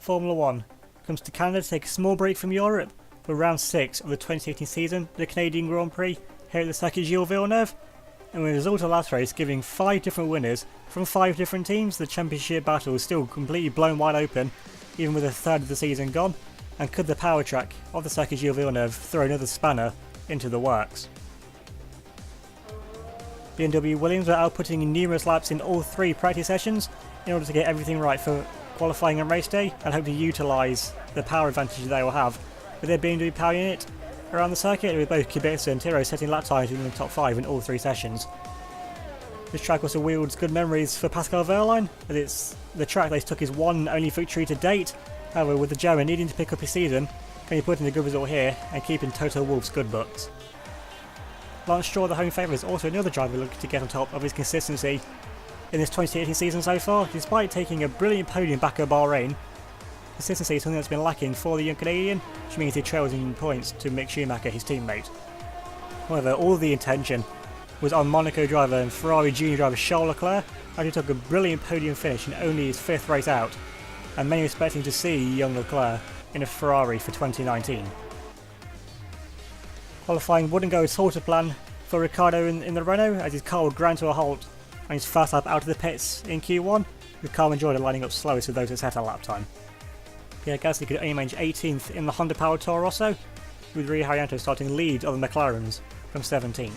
Formula 1 comes to Canada to take a small break from Europe for round 6 of the 2018 season, the Canadian Grand Prix here at the Circuit Gilles Villeneuve, and with the result of the last race giving 5 different winners from 5 different teams, the championship battle is still completely blown wide open, even with a third of the season gone. And could the power track of the Circuit Gilles Villeneuve throw another spanner into the works? BMW Williams were outputting numerous laps in all 3 practice sessions in order to get everything right for qualifying and race day, and hope to utilise the power advantage they will have with their BMW power unit around the circuit, with both Kubica and Tiro setting lap times in the top 5 in all 3 sessions. This track also wields good memories for Pascal Wehrlein, as it's the track that took his one and only victory to date. However, with the German needing to pick up his season, can he put in a good result here and keep in Toto Wolff's good books? Lance Stroll, the home favourite, is also another driver looking to get on top of his consistency in this 2018 season so far. Despite taking a brilliant podium back at Bahrain, consistency is something that's been lacking for the young Canadian, which means he trails in points to Mick Schumacher, his teammate. However, all the intention was on Monaco driver and Ferrari junior driver Charles Leclerc, as he took a brilliant podium finish in only his 5th race out, and many expecting to see young Leclerc in a Ferrari for 2019. Qualifying wouldn't go as to plan for Ricciardo in the Renault, as his car would grind to a halt on his first lap out of the pits in Q1, with Carmen Jordan lining up slowest of those that set a lap time. Pierre Gasly could only manage 18th in the Honda-powered Toro Rosso, with Rio Haryanto starting lead of the McLarens from 17th.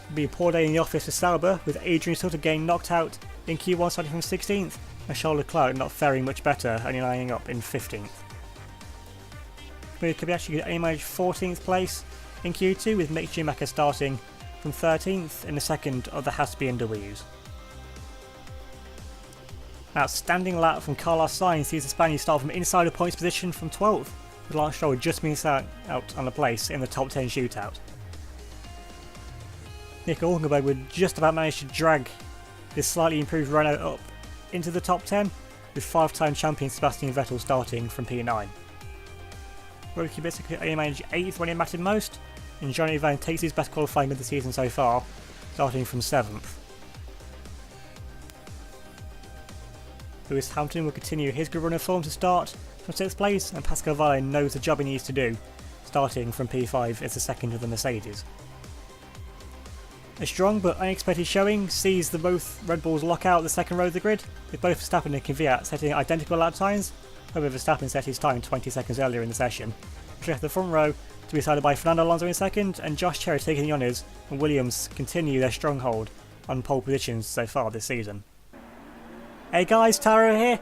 It'll be a poor day in the office for Sauber, with Adrian Sutter getting knocked out in Q1 starting from 16th, and Charles Leclerc not faring much better, only lining up in 15th. Kobayashi could only manage 14th place in Q2, with Mick Schumacher starting from 13th in the second of the Haas BMWs. An outstanding lap from Carlos Sainz sees the Spaniard start from inside the points position from 12th, with Lance Stroll just missed out on a place in the top 10 shootout. Nico Hülkenberg would just about manage to drag this slightly improved Renault up into the top 10, with 5-time champion Sebastian Vettel starting from P9. Robert Kubica could only manage 8th when it mattered most, and Johnny Van takes his best qualifying of the season so far, starting from 7th. Lewis Hamilton will continue his good run of form to start from 6th place, and Pascal Wehrlein knows the job he needs to do, starting from P5 as the second of the Mercedes. A strong but unexpected showing sees the both Red Bulls lock out the second row of the grid, with both Verstappen and Kvyat setting identical lap times. However, Verstappen set his time 20 seconds earlier in the session, which left the front row to be decided by Fernando Alonso in second, and Josh Cherry taking the honours, and Williams continue their stronghold on pole positions so far this season. Hey guys, Taro here.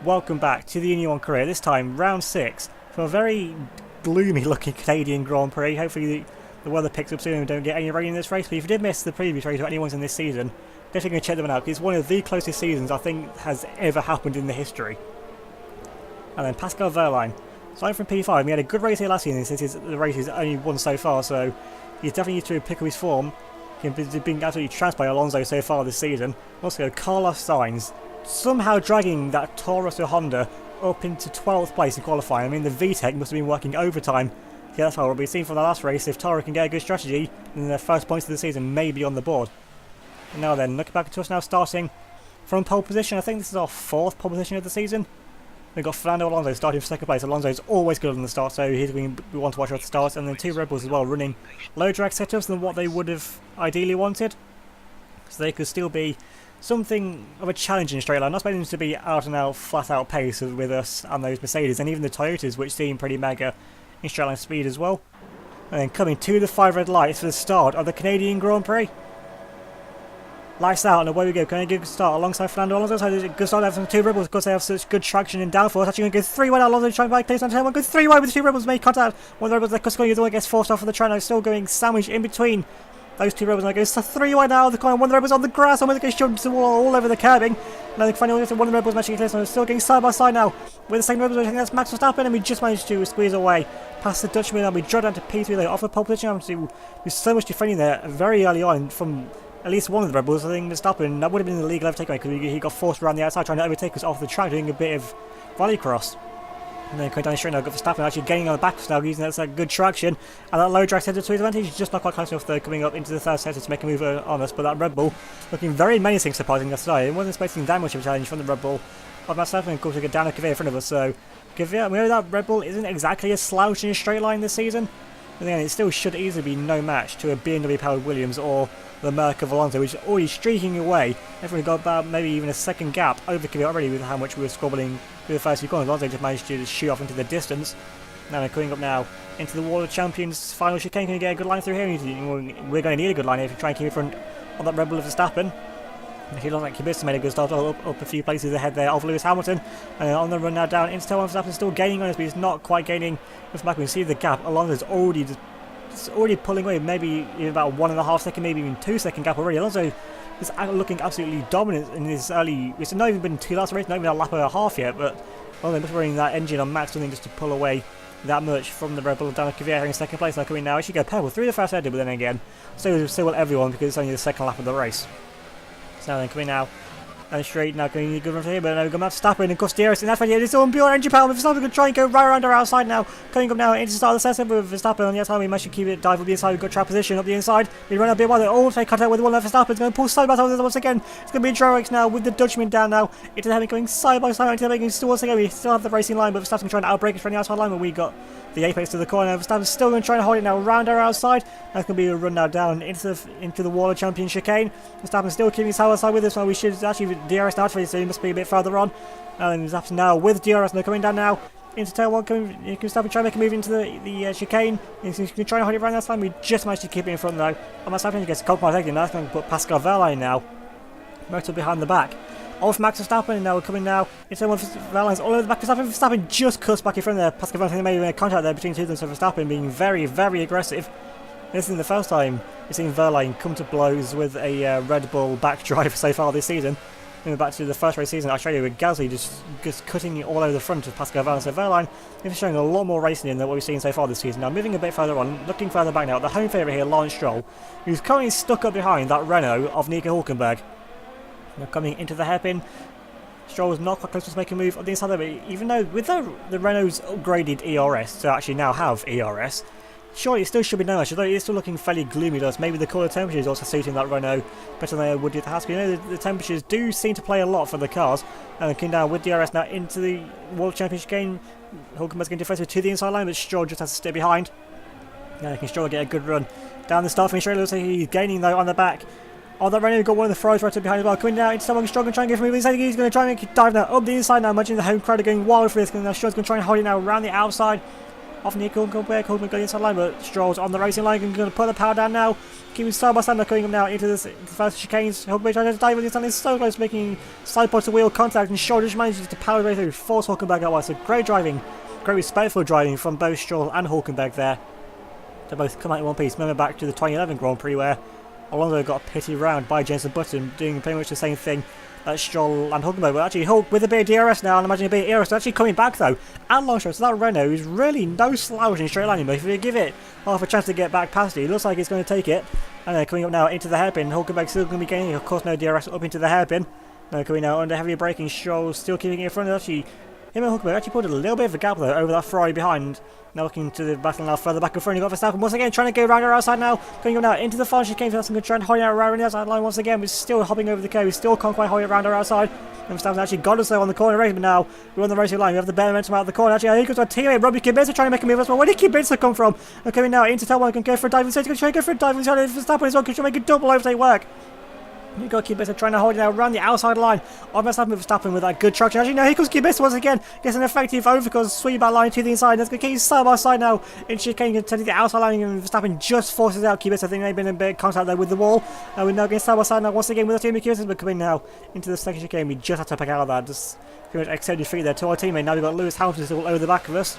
Welcome back to the UniONE career, this time round 6 for a very gloomy looking Canadian Grand Prix. Hopefully the weather picks up soon and we don't get any rain in this race, but if you did miss the previous race or anyone's in this season, definitely going to check them out, because it's one of the closest seasons I think has ever happened in the history. And then Pascal Wehrlein, starting from P5, he had a good race here last season since the race is only one so far, so he's definitely used to pick up his form. He's been absolutely trounced by Alonso so far this season. Also, Carlos Sainz somehow dragging that Toro Rosso Honda up into 12th place in qualifying. I mean, the VTEC must have been working overtime. Yeah, that's what we've seen from the last race. If Toro can get a good strategy, then their first points of the season may be on the board. And now then, looking back at us now, starting from pole position. I think this is our 4th pole position of the season. We've got Fernando Alonso starting from 2nd place. Alonso is always good on the start, so he's going to want to watch out the starts. And then 2 Red Bulls as well, running low drag setups than what they would have ideally wanted. So they could still be something of a challenge in straight line. Not expecting them to be out and out, flat out pace with us and those Mercedes, and even the Toyotas, which seem pretty mega in straight line speed as well. And then coming to the 5 red lights for the start of the Canadian Grand Prix. Lights out, and away we go. Can I get a good start alongside Fernando Alonso? So a good start there from the 2 Red Bulls because they have such good traction and downforce. Actually going to go 3 wide. Alonso trying to make place on 10. Good 3 wide with the 2 Red Bulls make contact. One of the Red Bulls they're going, the other one gets forced off of the Treno. Still going sandwiched in between those 2 Red Bulls. And it goes 3 wide out of the corner. One of the Red Bulls on the grass. Almost gets shoved to the wall all over the curbing. And then finally one of the Red Bulls matching clear. So still getting side by side now with the second Red Bulls. I think that's Max Verstappen, and we just managed to squeeze away past the Dutchman, and we draw down to P3 there off the pole position. Obviously, there's so much defending there very early on from at least one of the Red Bulls. I think Verstappen, that would have been the legal overtakeaway because he got forced around the outside trying to overtake us off the track, doing a bit of rallycross. And then coming down the straight now, got Verstappen actually gaining on the back of now, using that good traction. And that low drag centre to his advantage, just not quite close enough though, coming up into the third sector to make a move on us. But that Red Bull looking very menacing, surprisingly us today. It wasn't expecting that much of a challenge from the Red Bull of Verstappen. Of course, we get down a Kvyat in front of us. So Kvyat, we know that Red Bull isn't exactly a slouch in a straight line this season. But then it still should easily be no match to a BMW powered Williams or the Merc of Alonso, which is already streaking away. Everyone got about maybe even a second gap over Kvyat already with how much we were squabbling through the first few corners. Alonso just managed to shoot off into the distance. Now they're coming up now into the Wall of Champions final chicane. Can you get a good line through here? We're going to need a good line here if you try and keep in front of that Red Bull of Verstappen. He looks like Kubica made a good start up a few places ahead there of Lewis Hamilton. And on the run now down into Tail 1, Verstappen still gaining on us, but he's not quite gaining with back. We can see the gap. Alonso's already pulling away, maybe even about 1.5 second, maybe even 2 second gap already. Alonso is looking absolutely dominant in his early. It's not even been 2 laps of race, not even a lap and a half yet, but Alonso just running that engine on max, something just to pull away that much from the Red Bull. Down to Kvyat in second place now coming now. Actually go pebble through the first header, but then again, so will everyone because it's only the second lap of the race. So now then coming now. And straight now going to good run for here, but now we're going to have to stop in and DRS, and that's right here. It's on pure engine power. Verstappen going to try and go right around our outside now. Coming up now into the start of the session with Verstappen on the outside. We managed to keep it dive up the inside. We've got track position up the inside. We run a bit while they all take contact with one left. Verstappen's going to pull side by side once again. It's going to be a draw race now with the Dutchman down now into the heavy, going side by side into the making. Still once again, we still have the racing line, but Verstappen's trying to outbrake us from the outside line, but we got the apex to the corner. Verstappen's still going to try and hold it now around our outside. That's going to be a run now down into the Wall of Champions chicane. Verstappen's still keeping his outside with us, so we should actually DRS now for this. He must be a bit further on. And he's up now with DRS now coming down now into tail 1. You can stop and try and make a move into the chicane. He's going to try and hold it around that line. We just managed to keep it in front though. And what's happening? He gets a compromise exit. Now that's going to put Pascal Wehrlein now motor behind the back of Max Verstappen. And now we're coming now into one Wehrlein's all over the back. Verstappen just cuts back in front there. Pascal Wehrlein made a contact there between two of them. So Verstappen being very, very aggressive. This isn't the first time we've seen Wehrlein come to blows with a Red Bull back drive so far this season. Going back to the first race season, Australia with Gasly just cutting it all over the front of Pascal Wehrlein. So Wehrlein is showing a lot more racing in than what we've seen so far this season. Now moving a bit further on, looking further back now, the home favourite here, Lawrence Stroll, who's currently stuck up behind that Renault of Nico Hülkenberg. Now coming into the hairpin, Stroll was not quite close to making a move on the inside there, but even though with the Renault's upgraded ERS to actually now have ERS, surely it still should be no match, although it's still looking fairly gloomy to us. Maybe the cooler temperatures also suiting that Renault better than they would do at the house. But you know, the temperatures do seem to play a lot for the cars. And coming down with DRS now into the World Championship game. Hulkenberg's going to defend to the inside line, but Stroll just has to stay behind. Now can Stroll get a good run down the start finish straight. Looks like he's gaining though on the back. Oh, that Renault got one of the Ferraris right up behind as well. Coming down into someone Stroll and trying to get from inside. He's going to try and make a dive now up the inside now. Imagine the home crowd are going wild for this. And now Stroll's going to try and hold it now around the outside. Off Nico Hülkenberg, Hülkenberg going inside line, but Stroll's on the racing line and going to put the power down now. Keeping side by side now, coming up now into the first chicanes. Hülkenberg trying to dive on the inside line, so close, making side pod to wheel contact, and Stroll just manages to power way through, force Hülkenberg out wide. So great driving, great respectful driving from both Stroll and Hülkenberg there. They both come out in one piece. Remember back to the 2011 Grand Prix where Alonso got a pity round by Jenson Button, doing pretty much the same thing that Stroll and Hülkenberg. But actually Hulk with a bit of DRS now, and imagine a bit of ERS actually coming back though. And long shot, so that Renault is really no slouch in straight line, but if you give it half a chance to get back past it, it looks like it's going to take it. And then coming up now into the hairpin, Hülkenberg still going to be gaining, of course no DRS up into the hairpin. Now coming now under heavy braking, Stroll still keeping it in front of actually. Him and Hülkenberg actually put a little bit of a gap though over that Ferrari behind. Now looking to the battle now further back in front. You've got Verstappen once again trying to go around our outside now. Going up now into the final chicane. Verstappen going to try and hold it around the outside line once again. We're still hopping over the curve. We still can't quite hold it around our outside. And Verstappen's actually got us though on the corner race, but now we're on the racing line. We have the better momentum out of the corner. Actually, here comes our teammate Robbie Kubica trying to make a move as well. Where did Kubica come from? And coming now into Tail 1, can go for a dive inside. He's going to try and go for a dive inside. Verstappen as well, can try and make a double overtake work. You've got Kubica trying to hold it now around the outside line of Verstappen with that good traction. Actually, now here comes Kubica once again. Gets an effective overcut sweep back line to the inside. That's going to keep side by side now. In chicane, going to take the outside line, and Verstappen just forces out Kubica. I think they've been in a bit of contact there with the wall. And we're now getting side by side now once again with our teammate Kubica. But coming now into the second chicane, we just have to pick out of that. Just pretty much extended defeat there to our teammate. Now we've got Lewis Hamilton still over the back of us.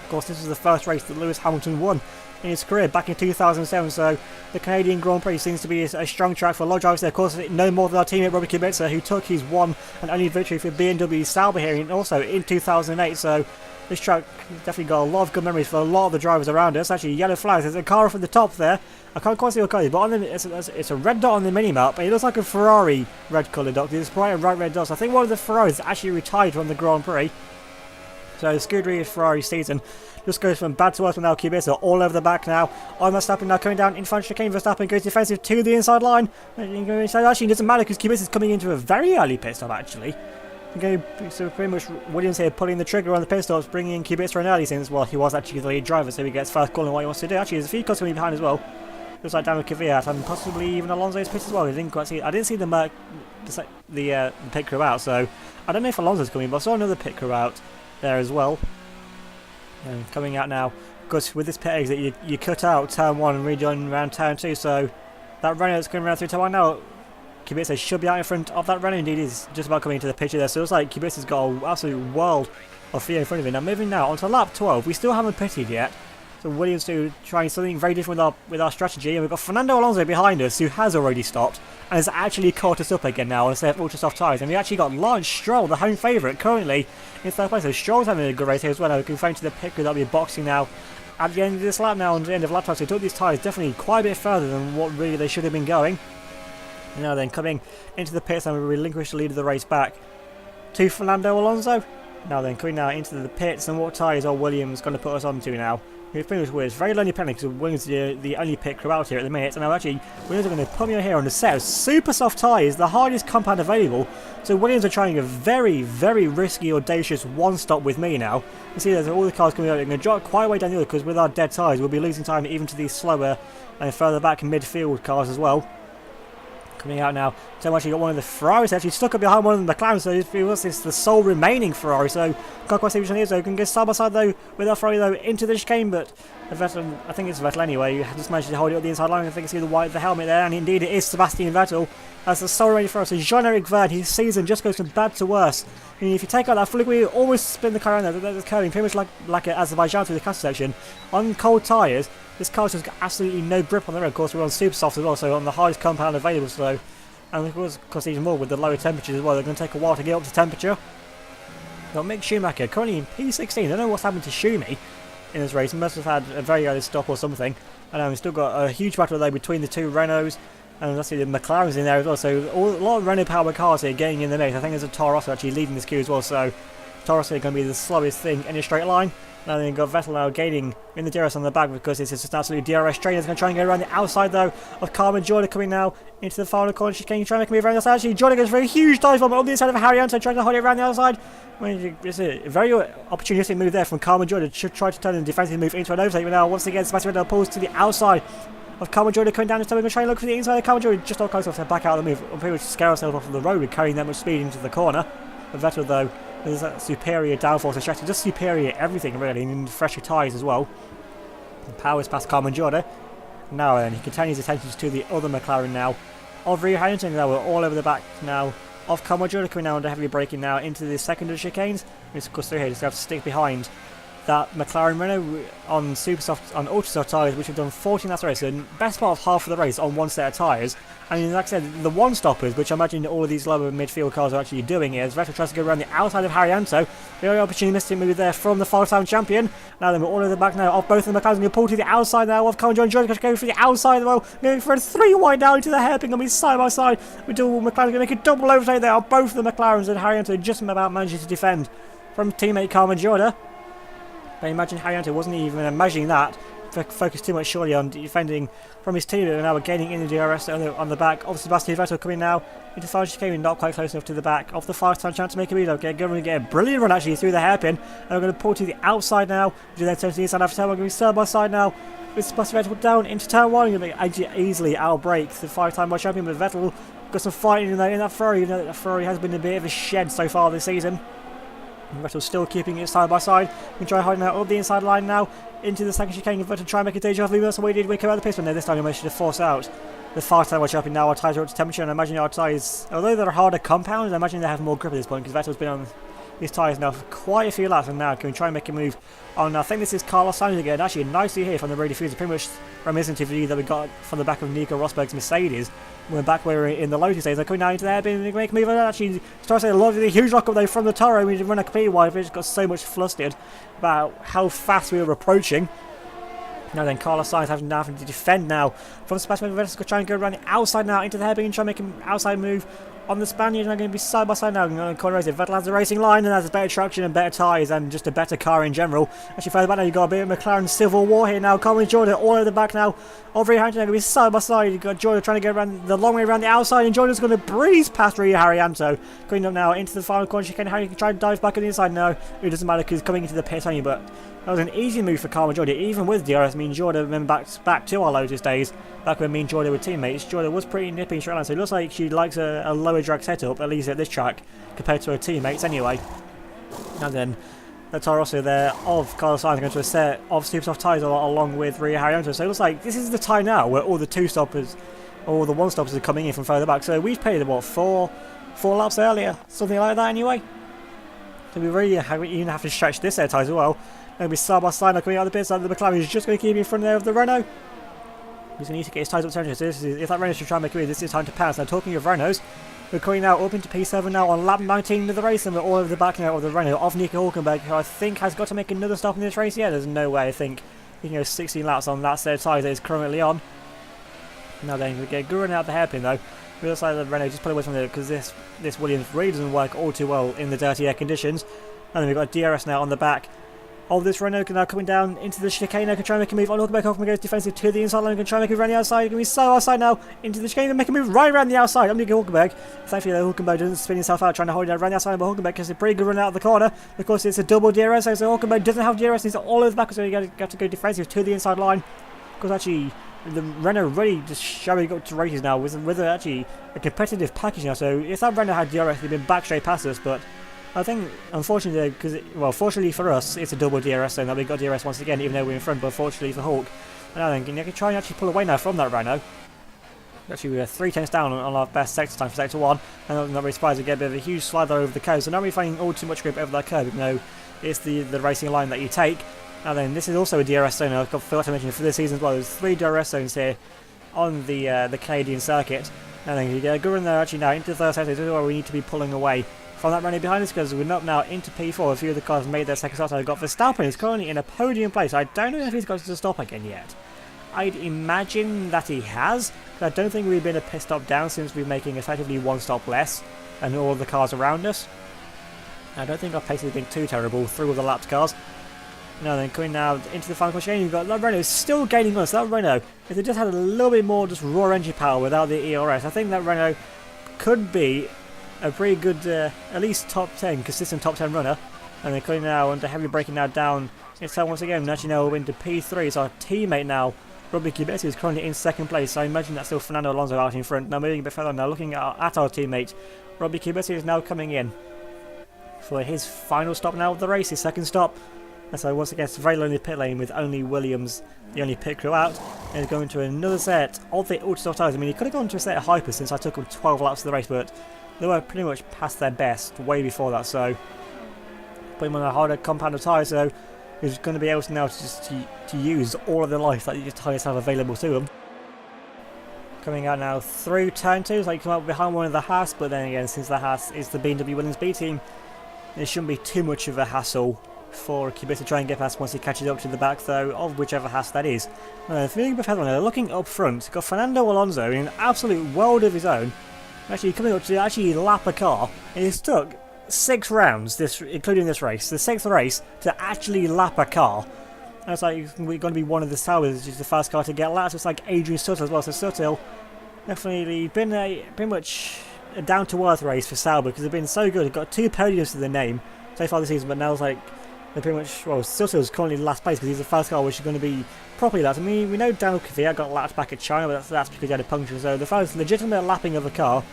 Of course, this was the first race that Lewis Hamilton won in his career back in 2007, so the Canadian Grand Prix seems to be a strong track for a lot of drivers there. Of course, no more than our teammate Robbie Kubica, who took his one and only victory for BMW Sauber here and also in 2008, so this track definitely got a lot of good memories for a lot of the drivers around us. Actually, yellow flags, there's a car from the top there. I can't quite see what colour it is, but on the, it's a red dot on the mini-map, but it looks like a Ferrari red colour dot. It's bright and bright red dots. I think one of the Ferraris actually retired from the Grand Prix. So Scuderia Ferrari season just goes from bad to worse, but now Kubica all over the back now. On Verstappen now coming down in front of chicane. Verstappen goes defensive to the inside line. Actually, it doesn't matter because Kubica is coming into a very early pit stop actually. Okay, so pretty much Williams here pulling the trigger on the pit stops, bringing in Kubica for an early since, well, he was actually the lead driver, so he gets first call on what he wants to do. Actually, there's a few cars coming behind as well. Looks like Daniel Kvyat and possibly even Alonso's pit as well. I didn't see the pit crew out, so I don't know if Alonso's coming, but I saw another pit crew out there as well. And coming out now, because with this pit exit, you cut out turn 1 and rejoin around turn 2, so that Renault that's going around through turn 1 now, Kubica should be out in front of that Renault. Indeed, he's just about coming into the picture there, so it looks like Kubica's got an absolute world of fear in front of him. Now moving now onto lap 12, we still haven't pitted yet, so Williams to trying something very different with our strategy, and we've got Fernando Alonso behind us who has already stopped and has actually caught us up again now on a set of ultra soft tyres, and we actually got Lance Stroll, the home favourite, currently in third place. So Stroll's having a good race here as well. Now we can find to the pit crew that'll be boxing now at the end of this lap now, on the end of lap time, so he took these tyres definitely quite a bit further than what really they should have been going. Now then, coming into the pits, and we relinquish the lead of the race back to Fernando Alonso. Now then, coming now into the pits, and what tyres are Williams going to put us onto now? It's pretty much weird. It's very lonely penalty because Williams is the only pit crew out here at the minute. And now actually, Williams are going to put me on here on the set of super soft tyres, the hardest compound available. So Williams are trying a very, very risky, audacious one-stop with me now. You see there's all the cars coming out. They're going to drop quite a way down the other because with our dead tyres, we'll be losing time even to these slower and further back midfield cars as well. Coming out now, so actually got one of the Ferraris actually stuck up behind one of the McLaren, so it was the sole remaining Ferrari, so can't quite see which one it is, so we can go side by side though with our Ferrari though into the chicane, but Vettel, I think it's Vettel anyway, you just managed to hold it up the inside line. I think you see the helmet there, and indeed it is Sebastian Vettel as the sole remaining Ferrari. So Jean-Eric Verne, his season just goes from bad to worse. I mean, if you take out that flick wheel, almost spin the car around there, that's curving pretty much like Azerbaijan through the castle section. On cold tyres, this car's just got absolutely no grip on the road. Of course, we're on super soft as well, so on the hardest compound available, so. And of course even more with the lower temperatures as well, they're going to take a while to get up to temperature. Now Mick Schumacher, currently in P16, I don't know what's happened to Schumi in this race, he must have had a very early stop or something. And we've still got a huge battle though between the two Renaults, and let's see the McLaren's in there as well, so a lot of Renault powered cars here getting in the mix. I think there's a Toro Rosso actually leading this queue as well, so Toro Rosso is going to be the slowest thing in a straight line. Now then you've got Vettel now gaining in the DRS on the back because this is just an absolute DRS train. It's going to try and go around the outside though of Carmen Jordan, coming now into the final corner. She's going to try and make a move around the outside. Actually, Jordan goes for a huge dive bomb on the inside of Harrianto, trying to hold it around the outside. I mean, it's a very opportunistic move there from Carmen Jordan. Should try to turn the defensive move into an overtake, but now once again Sebastian Vettel pulls to the outside of Carmen Jordan, coming down this time. We're going to try and look for the inside of Carmen Jordan, just not close enough to back out of the move and pretty much scare ourselves off of the road with carrying that much speed into the corner. But Vettel though, there's that superior downforce strategy, just superior everything really, and fresher tyres as well. And powers past Carmen Jordan. Now then, he continues attentions to the other McLaren now of Rio Hamilton. Now we're all over the back now of Carmen Jordan, coming now under heavily braking now into the second of the chicanes. Just of course through here, just have to stick behind that McLaren Renault on ultra soft tyres, which have done 14 laps of the race, so the best part of half of the race on one set of tyres. And like I said, the one stoppers, which I imagine all of these lower midfield cars are actually doing, is Vettel tries to go around the outside of Harrianto. Very opportunistic move there from the 5-time champion. Now then, we're all over the back now of both of the McLarens. Going to pull to the outside now of Carmen Jordan, going to go for the outside as well, going for a 3-wide down into the hairpin, going to be side by side with double McLaren. Going to make a double overtake there of both of the McLarens, and Harrianto just about managing to defend from teammate Carmen Jordan. I imagine Harrianto wasn't even imagining that, focused too much surely on defending from his team, and now we're gaining in the DRS on the back of Sebastian Vettel, coming now into final chicane, not quite close enough to the back of the 5-time chance to make a lead. Okay, going to get a brilliant run actually through the hairpin, and we're going to pull to the outside now, which then turn to the inside after turn. We're going to be side by side now with Sebastian Vettel down into turn 1, and going to easily outbrake the 5-time world champion, but Vettel got some fighting in that Ferrari. You know that Ferrari has been a bit of a shed so far this season. Vettel still keeping it side by side. We can try hiding out of the inside line now into the second chicane. Vettel try and make a deja vu. That's what we did. We came out of the pit, but no, this time we managed to force out the 5-time world champion. Now our tyres are up to temperature, and I imagine our tyres, although they're harder compounds, I imagine they have more grip at this point because Vettel's been on his tyres now for quite a few laps, and now can we try and make a move on, I think this is Carlos Sainz again, actually nicely here from the rear diffuser, pretty much reminiscent of the view that we got from the back of Nico Rosberg's Mercedes. We're back where we're in the Lotus days. They're coming down into the hairpin and make a move, and actually starts to a huge lock up though from the Toro. We run a complete wide, we just got so much flustered about how fast we were approaching. Now then, Carlos Sainz having to defend now from Sebastian Vettel. Try and go around the outside now into the hairpin and try and make an outside move on the Spaniards. They're going to be side by side now. Corner race. Vettel has the racing line and has better traction and better tyres and just a better car in general. Actually, further back now, you've got a bit of McLaren civil war here now. Colin Jordan all over the back now. Over Harry Anto, going to be side by side. You've got Jordan trying to go around the long way around the outside, and Jordan's going to breeze past Harry Anto. Going up now into the final corner. Harry can try to dive back on the inside. No, it doesn't matter because he's coming into the pit only, but that was an easy move for Carl Jordan, even with DRS. I mean, Jordan, remember back to our Lotus days, back when me and Jordan were teammates, Jordan was pretty nippy in straight line, so it looks like she likes a lower drag setup, at least at this track, compared to her teammates anyway. And then the Toro Rosso there of Carlos Sainz going to a set of super soft tyres along with Ria Haryanto. So it looks like this is the time now where all the two-stoppers, or the one-stoppers are coming in from further back. So we've played, what, four laps earlier? Something like that anyway. So we really even have to stretch this air tyres as well. Going to be side by side now coming out of the pits. The McLaren is just going to keep in front there of the Renault. He's going to need to get his tyres up to temperature. So if that Renault should try and make a move, this is time to pass. Now talking of Renaults, we're coming now up into P7 now on lap 19 of the race, and we're all over the back now of the Renault of Nico Hülkenberg, who I think has got to make another stop in this race. Yeah, there's no way I think he can go 16 laps on that set of tyres that he's currently on. Now then, we get good out the hairpin though. We looks like the Renault just put away from there because this Williams really doesn't work all too well in the dirty air conditions. And then we've got DRS now on the back of this Renault, now coming down into the chicane. Now can try and make a move on Hülkenberg. Hülkenberg goes defensive to the inside line, can try and make a move around the outside. Can be so outside now into the chicane and make a move right around the outside. I'm Nico Hülkenberg. Thankfully, Hülkenberg doesn't spin himself out trying to hold it around the outside, but Hülkenberg gets a pretty good run out of the corner. Of course, it's a double DRS, so Hülkenberg doesn't have DRS. He's all over the back, so you got to go defensive to the inside line. Because actually, the Renault really just showing up to races now with actually a competitive package now. So if that Renault had DRS, they'd been back straight past us, but I think, unfortunately, fortunately for us, it's a double DRS zone that we got DRS once again, even though we're in front, but fortunately for Hulk. And I think you can try and actually pull away now from that Renault. Actually, we are 3 tenths down on our best sector time for sector 1, and I'm not really surprised to get a bit of a huge slide over the curve, so not really finding all too much grip over that curve, even though it's the racing line that you take. And then this is also a DRS zone, I forgot to mention for this season as well. There's 3 DRS zones here on the Canadian circuit. And then you get a good run there actually now into the third sector. This is where we need to be pulling away from that Renault behind us, because we're up now into P4. A few of the cars made their second stop. So I've got Verstappen is currently in a podium place. I don't know if he's got to stop again yet. I'd imagine that he has, but I don't think we've been a pit stop down since we're making effectively 1 stop less than all the cars around us. I don't think our pace has been too terrible through all the lapped cars. Now then, coming now into the final corner, you've got that Renault still gaining on us. That Renault, if they just had a little bit more just raw engine power without the ERS, I think that Renault could be a pretty good, at least top 10, consistent top 10 runner. And they're coming now under heavy braking now down. It's once again, actually now into P3. It's our teammate now, Robbie Kubica, is currently in second place. So I imagine that's still Fernando Alonso out in front. Now moving a bit further now, looking at our teammate, Robbie Kubica is now coming in for his final stop now of the race, his second stop. And so once again, it's a very lonely pit lane with only Williams, the only pit crew out. And he's going to another set of the ultra soft tyres. I mean, he could have gone to a set of hyper since I took him 12 laps of the race, but they were pretty much past their best way before that. So put him on a harder compound of tyres, so he's going to be able to now to use all of the life that these tyres have available to him. Coming out now through turn 2, like come up behind one of the Haas, but then again, since the Haas is the BMW Williams B team, it shouldn't be too much of a hassle for Kubica to try and get past once he catches up to the back, though, of whichever Haas that is. Feeling a bit looking up front, got Fernando Alonso in an absolute world of his own, actually coming up to actually lap a car, and he's took 6 rounds, including this race, the 6th race, to actually lap a car. And it's like we're going to be one of the Saubers, which is the fast car to get lapped. It's like Adrian Sutil as well, so Sutil definitely been pretty much a down-to-earth race for Sauber, because they've been so good. They've got 2 podiums to their name so far this season, but now it's like they're pretty much, well, Sutil's currently last place because he's the fast car, which is going to be properly lapped. I mean, we know Daniel Kvyat got lapped back at China, but that's because he had a puncture. So the first legitimate lapping of a car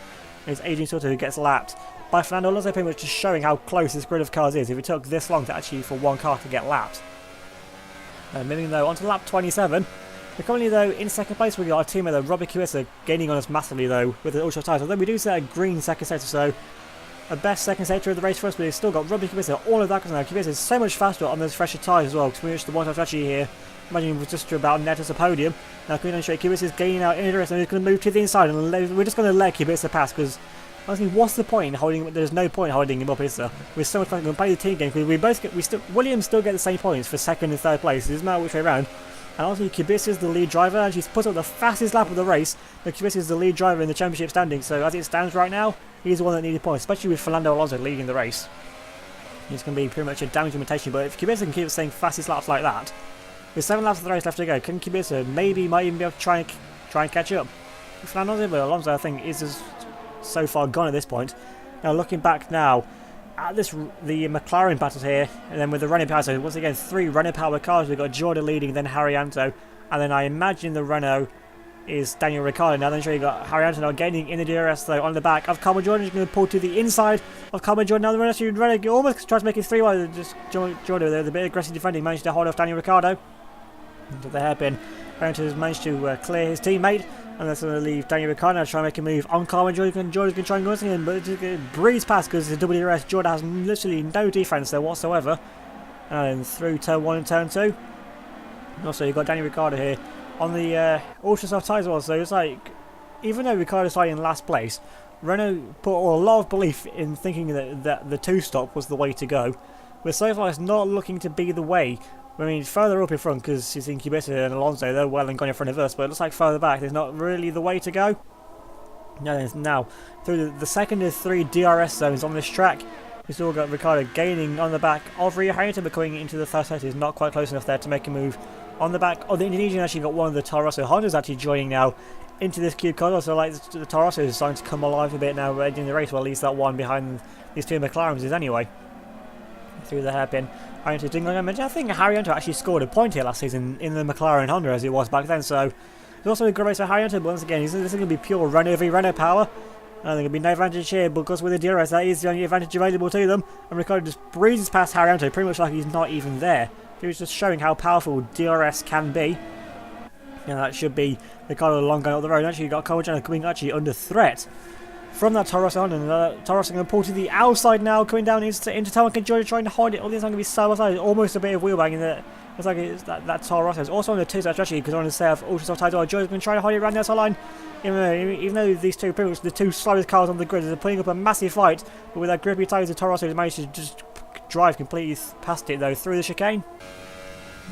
is Adrian Sutil, who gets lapped by Fernando Alonso, pretty much just showing how close this grid of cars is. If it took this long to actually for one car to get lapped. Moving though onto lap 27. We're currently though in second place. We got our teammate though, Robbie Kubica, gaining on us massively though with the ultra tyres. Although we do set a green second sector, so a best second sector of the race for us, but we've still got Robbie Kubica, all of that because now Kubica is so much faster on those fresher tyres as well, because we reached the one-top strategy here. Imagine we're just about net us a podium. Now can we demonstrate Kubica is gaining out in the race, and he's going to move to the inside, and we're just going to let Kubica pass, because honestly, what's the point in holding him? There's no point holding him up, is there? We're so much fun to play the team game, because Williams still get the same points for second and third place. It doesn't matter which way around. And honestly, Kubica is the lead driver, and she's put up the fastest lap of the race. But Kubica is the lead driver in the championship standing. So as it stands right now, he's the one that needed points, especially with Fernando Alonso leading the race. It's going to be pretty much a damage limitation, but if Kubica can keep saying fastest laps like that, with 7 laps of the race left to go, can Kubica maybe might even be able to try and catch up? Fernando Alonso, I think, is so far gone at this point. Now looking back now at the McLaren battles here, and then with the Renault power, so once again 3 Renault power cars. We've got Jordan leading, then Haryanto, and then I imagine the Renault is Daniel Ricciardo. Now then, sure, you've got Haryanto now gaining in the DRS though on the back of Carmen Jordan. He's going to pull to the inside of Carmen Jordan. Now the Renault almost tries to make it 3 wide. Just Jordan with a bit of aggressive defending managed to hold off Daniel Ricciardo into the hairpin. Haryanto has managed to clear his teammate, and that's going to leave Daniel Ricciardo to try and make a move on Carmen Jordan. Jordan's going to try and go in, but it breezes past because the WDRS. Jordan has literally no defense there whatsoever. And through turn 1 and turn 2. And also you've got Daniel Ricciardo here on the ultra soft tyres as well, so it's like, even though Ricciardo's starting in last place, Renault put a lot of belief in thinking that the 2-stop was the way to go, but so far it's not looking to be the way. I mean, further up in front, because you think Kubica and Alonso, they're well and gone in front of us, but it looks like further back there's not really the way to go. Now through the second of 3 DRS zones on this track, we've still got Ricciardo gaining on the back of Rio Harrington, but coming into the first set is not quite close enough there to make a move on the back. Oh, the Indonesian actually got one of the Toro Rosso Hondas actually joining now into this cube car. So like the Toro Rosso is starting to come alive a bit now in the race. Well, at least that one behind these 2 McLarens is anyway. Through the hairpin, Haryanto doing like I mentioned. I think Haryanto actually scored a point here last season in the McLaren Honda as it was back then. So it's also a good race for Haryanto. But once again, this is going to be pure Renault v Renault power. There's going to be no advantage here because with the DRS, that is the only advantage available to them. And Ricciardo just breezes past Haryanto pretty much like he's not even there. He was just showing how powerful DRS can be. And that should be Ricciardo long going up the road. Actually, you've got Carvajal coming actually under threat from that Toro Rosso on, and Toro Rosso going to pull to the outside now, coming down into Toro and Georgia trying to hide it. All these are going to be side by side, almost a bit of wheel banging there. It's like that Toro Rosso is also on the 2 side actually, because I want to say ultra soft tires. Georgia's going to try to hide it around the outside line. Even though these two, pretty much the 2 slowest cars on the grid, are putting up a massive fight, but with that grippy tyres, the Toro Rosso has managed to just drive completely past it though through the chicane.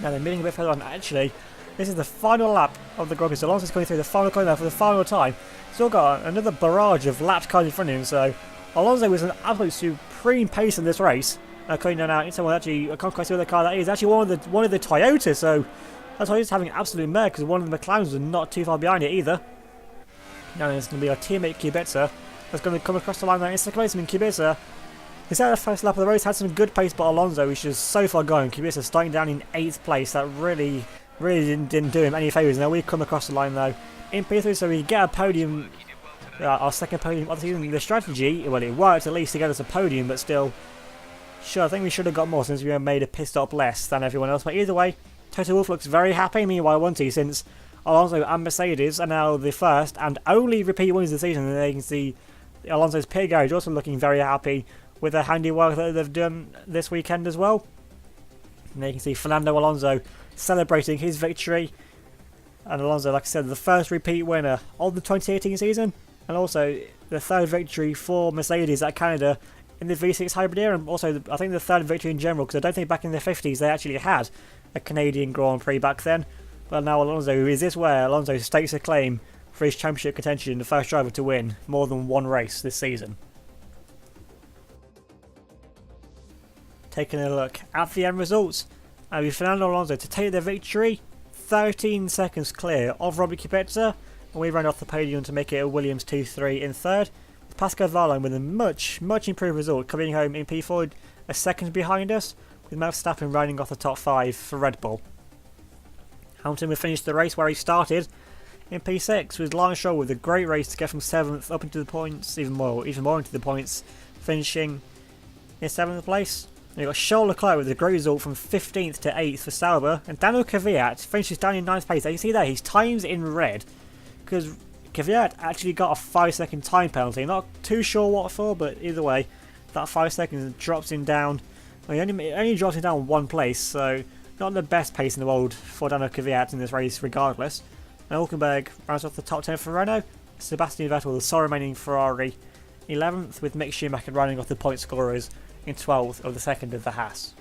Now they're moving a bit further on. Actually, this is the final lap of the Grand Prix. So Alonso's going through the final corner for the final time. Still got another barrage of lapped cars in front of him. So Alonso was an absolute supreme pace in this race. Coming down out into someone actually a conquest with the car that is actually one of the Toyotas. So that's why he's having an absolute mare because one of the McLarens was not too far behind it either. Now it's going to be our teammate Kubica that's going to come across the line there in second place. I mean, Kubica, he's at the first lap of the race, had some good pace, but Alonso, which is so far going. Kubica starting down in 8th place. That really didn't do him any favours. Now we come across the line though in P3, so we get a podium, our second podium of the season. The strategy, well, it worked at least to get us a podium, but still, sure, I think we should have got more since we made a pit stop less than everyone else. But either way, Toto Wolff looks very happy. Meanwhile, won't he, since Alonso and Mercedes are now the first and only repeat winners of the season, and they can see Alonso's pit garage also looking very happy with the handiwork that they've done this weekend as well. And there you can see Fernando Alonso celebrating his victory. And Alonso, like I said, the first repeat winner of the 2018 season, and also the 3rd victory for Mercedes at Canada in the V6 hybrid era, and also I think the 3rd victory in general, because I don't think back in the 50s they actually had a Canadian Grand Prix back then. But now Alonso, is this where Alonso stakes a claim for his championship contention, the first driver to win more than one race this season? Taking a look at the end results, and with Fernando Alonso to take the victory, 13 seconds clear of Robert Kubica, and we ran off the podium to make it a Williams 2-3 in 3rd. With Pascal Wehrlein with a much improved result, coming home in P4, a second behind us, with Max Verstappen running off the top 5 for Red Bull. Hamilton would finish the race where he started in P6, with Lance Stroll with a great race to get from 7th up into the points, even more into the points, finishing in 7th place. And you've got Charles Leclerc with a great result from 15th to 8th for Sauber, and Daniel Kvyat finishes down in 9th place. As you see there, his time's in red, because Kvyat actually got a 5-second time penalty. Not too sure what for, but either way, that 5 seconds drops him down. Well, it only drops him down 1 place, so not the best pace in the world for Daniel Kvyat in this race regardless. And Hülkenberg rounds off the top 10 for Renault. Sebastian Vettel, the sole remaining Ferrari, 11th, with Mick Schumacher running off the point scorers in 12th of the second of the Haas.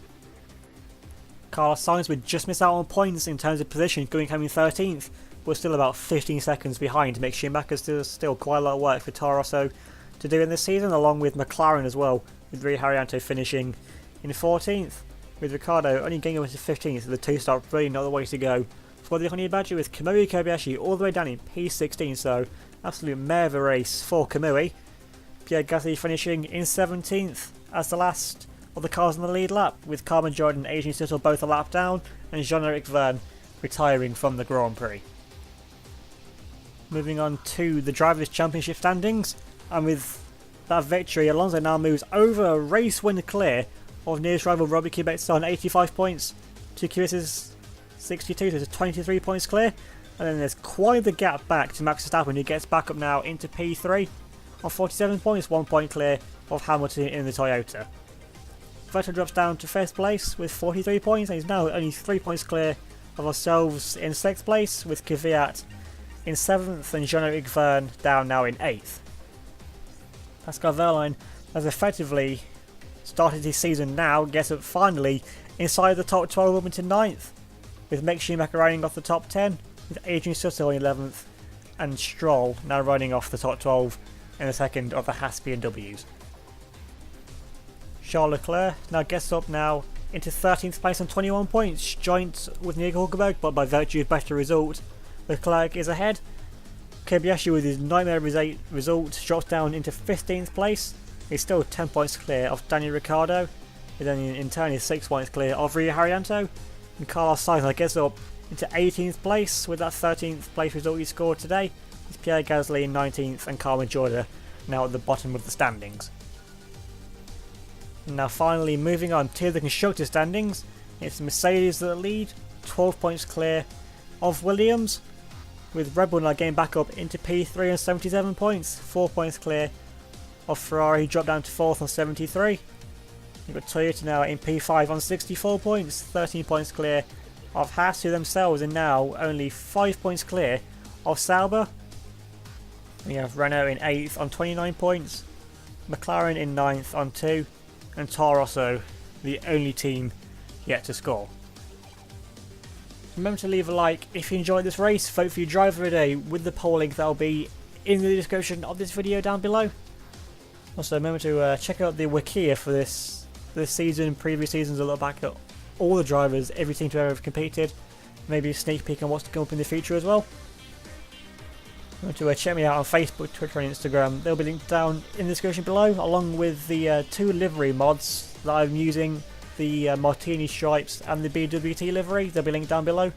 Carlos Sainz would just miss out on points in terms of position, going home in 13th, but still about 15 seconds behind. Mick Schumacher still quite a lot of work for Toro Rosso to do in this season, along with McLaren as well, with Rio Haryanto finishing in 14th, with Ricciardo only getting up to 15th, so the two-stop really not the way to go for the Honey Badger, with Kamui Kobayashi all the way down in P16, so absolute mare of a race for Kamui. Pierre Gasly finishing in 17th as the last of the cars on the lead lap, with Carmen Jordan and Adrian Sittle both a lap down, and Jean-Eric Vergne retiring from the Grand Prix. Moving on to the Drivers' Championship standings, and with that victory, Alonso now moves over a race win clear of nearest rival Robbie Kubica on 85 points to Kubica's 62, so it's 23 points clear. And then there's quite the gap back to Max Verstappen, who gets back up now into P3 on 47 points, 1 point clear of Hamilton in the Toyota. Vettel drops down to 1st place with 43 points, and he's now only 3 points clear of ourselves in 6th place, with Kvyat in 7th and Jean-Eric Vergne down now in 8th. Pascal Wehrlein has effectively started his season now, gets up finally inside the top 12 up into 9th, with Mick Schumacher riding off the top 10, with Adrian Sutter in 11th, and Stroll now riding off the top 12 in the second of the Haas BMWs. Charles Leclerc now gets up now into 13th place on 21 points, joint with Nico Hulkenberg, but by virtue of better result, Leclerc is ahead. Kobayashi, with his nightmare result, drops down into 15th place. He's still 10 points clear of Daniel Ricciardo, and then in turn he's 6 points clear of Rio Haryanto. And Carlos Sainz gets up into 18th place with that 13th place result he scored today. It's Pierre Gasly in 19th and Carmen Jordan now at the bottom of the standings. Now finally moving on to the constructor standings, it's Mercedes that lead, 12 points clear of Williams, with Red Bull now getting back up into P3 on 77 points, 4 points clear of Ferrari, who dropped down to 4th on 73. You've got Toyota now in P5 on 64 points, 13 points clear of Haas, who themselves are now only 5 points clear of Sauber. We have Renault in 8th on 29 points, McLaren in 9th on 2, and Toro Rosso the only team yet to score. Remember to leave a like if you enjoyed this race. Vote for your driver of the day with the poll link that will be in the description of this video down below. Also remember to check out the Wikia for this season, previous seasons, a look back at all the drivers, every team to ever have competed, maybe a sneak peek on what's to come up in the future as well. Remember to check me out on Facebook, Twitter and Instagram. They'll be linked down in the description below, along with the 2 livery mods that I'm using, the Martini stripes and the BWT livery. They'll be linked down below.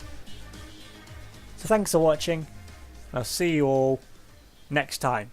So thanks for watching, and I'll see you all next time.